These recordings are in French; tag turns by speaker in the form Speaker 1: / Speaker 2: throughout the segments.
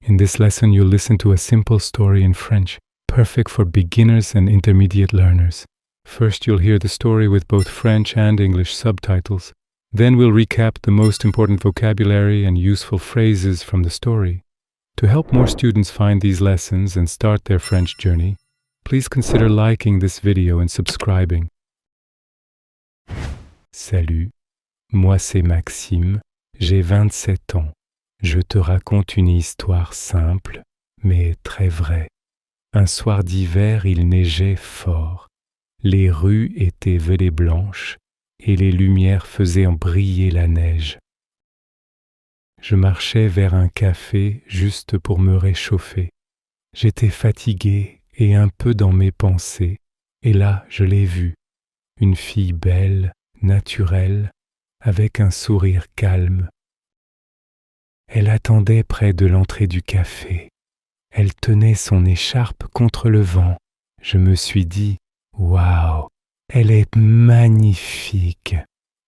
Speaker 1: In this lesson, you'll listen to a simple story in French, perfect for beginners and intermediate learners. First, you'll hear the story with both French and English subtitles. Then we'll recap the most important vocabulary and useful phrases from the story. To help more students find these lessons and start their French journey, please consider liking this video and subscribing. Salut, moi c'est Maxime, j'ai 27 ans. Je te raconte une histoire simple, mais très vraie. Un soir d'hiver, il neigeait fort. Les rues étaient velées blanches et les lumières faisaient briller la neige. Je marchais vers un café juste pour me réchauffer. J'étais fatigué et un peu dans mes pensées, et là je l'ai vue, une fille belle, naturelle, avec un sourire calme. Elle attendait près de l'entrée du café. Elle tenait son écharpe contre le vent. Je me suis dit, waouh, elle est magnifique.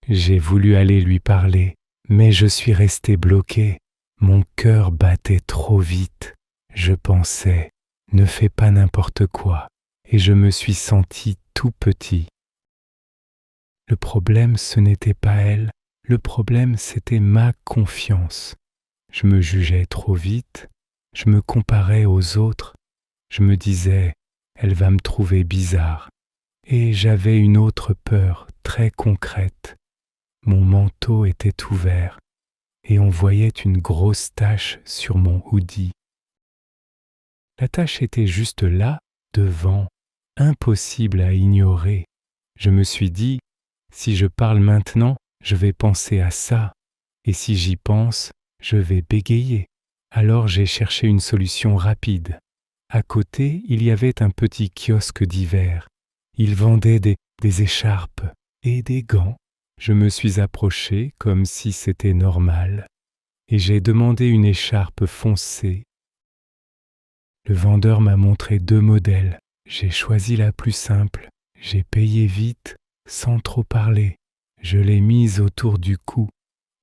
Speaker 1: J'ai voulu aller lui parler, mais je suis resté bloqué. Mon cœur battait trop vite. Je pensais, ne fais pas n'importe quoi, et je me suis senti tout petit. Le problème, ce n'était pas elle, le problème, c'était ma confiance. Je me jugeais trop vite, je me comparais aux autres, je me disais, elle va me trouver bizarre. Et j'avais une autre peur très concrète. Mon manteau était ouvert et on voyait une grosse tache sur mon hoodie. La tache était juste là, devant, impossible à ignorer. Je me suis dit, si je parle maintenant, je vais penser à ça, et si j'y pense, je vais bégayer. Alors j'ai cherché une solution rapide. À côté, il y avait un petit kiosque d'hiver. Il vendait des écharpes et des gants. Je me suis approché comme si c'était normal et j'ai demandé une écharpe foncée. Le vendeur m'a montré 2 modèles. J'ai choisi la plus simple. J'ai payé vite, sans trop parler. Je l'ai mise autour du cou.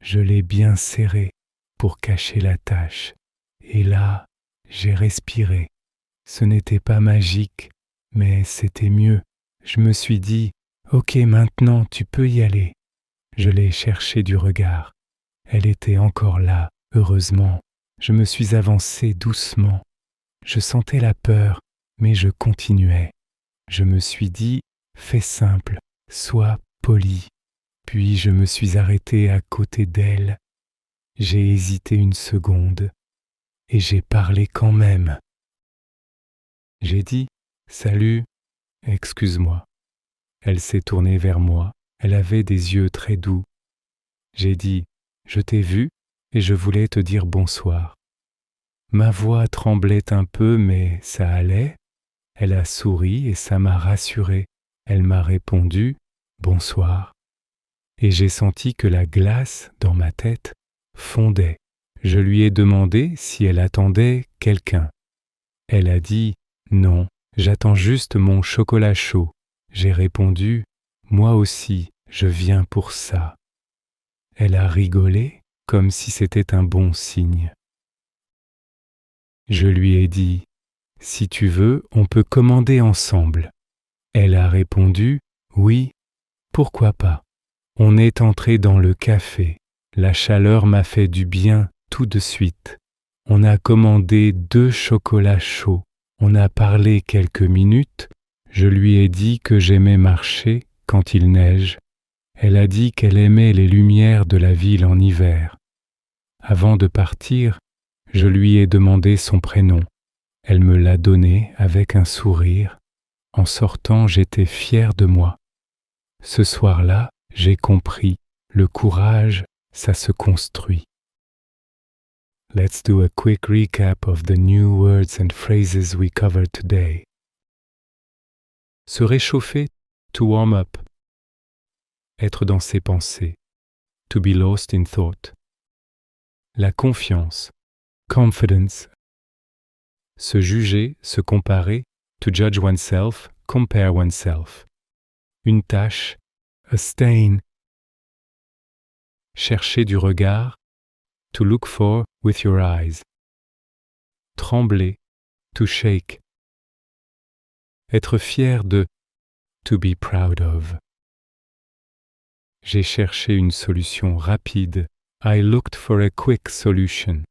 Speaker 1: Je l'ai bien serrée pour cacher la tache. Et là, j'ai respiré. Ce n'était pas magique, mais c'était mieux. Je me suis dit, ok, maintenant tu peux y aller. Je l'ai cherchée du regard. Elle était encore là, heureusement. Je me suis avancé doucement. Je sentais la peur, mais je continuais. Je me suis dit, fais simple, sois poli. Puis je me suis arrêté à côté d'elle. J'ai hésité une seconde et j'ai parlé quand même. J'ai dit « Salut, excuse-moi ». Elle s'est tournée vers moi, elle avait des yeux très doux. J'ai dit « Je t'ai vu et je voulais te dire bonsoir ». Ma voix tremblait un peu mais ça allait. Elle a souri et ça m'a rassuré. Elle m'a répondu « Bonsoir ». Et j'ai senti que la glace dans ma tête fondait. Je lui ai demandé si elle attendait quelqu'un. Elle a dit « Non, j'attends juste mon chocolat chaud ». J'ai répondu « Moi aussi, je viens pour ça ». Elle a rigolé comme si c'était un bon signe. Je lui ai dit « Si tu veux, on peut commander ensemble ». Elle a répondu « Oui, pourquoi pas ». On est entré dans le café. La chaleur m'a fait du bien tout de suite. On a commandé 2 chocolats chauds. On a parlé quelques minutes. Je lui ai dit que j'aimais marcher quand il neige. Elle a dit qu'elle aimait les lumières de la ville en hiver. Avant de partir, je lui ai demandé son prénom. Elle me l'a donné avec un sourire. En sortant, j'étais fier de moi. Ce soir-là, j'ai compris, le courage, ça se construit. Let's do a quick recap of the new words and phrases we covered today. Se réchauffer, to warm up. Être dans ses pensées, to be lost in thought. La confiance, confidence. Se juger, se comparer, to judge oneself, compare oneself. Une tache, a stain. Chercher du regard, to look for with your eyes. trembler, to shake. Être fier de, to be proud of. J'ai cherché une solution rapide. I looked for a quick solution.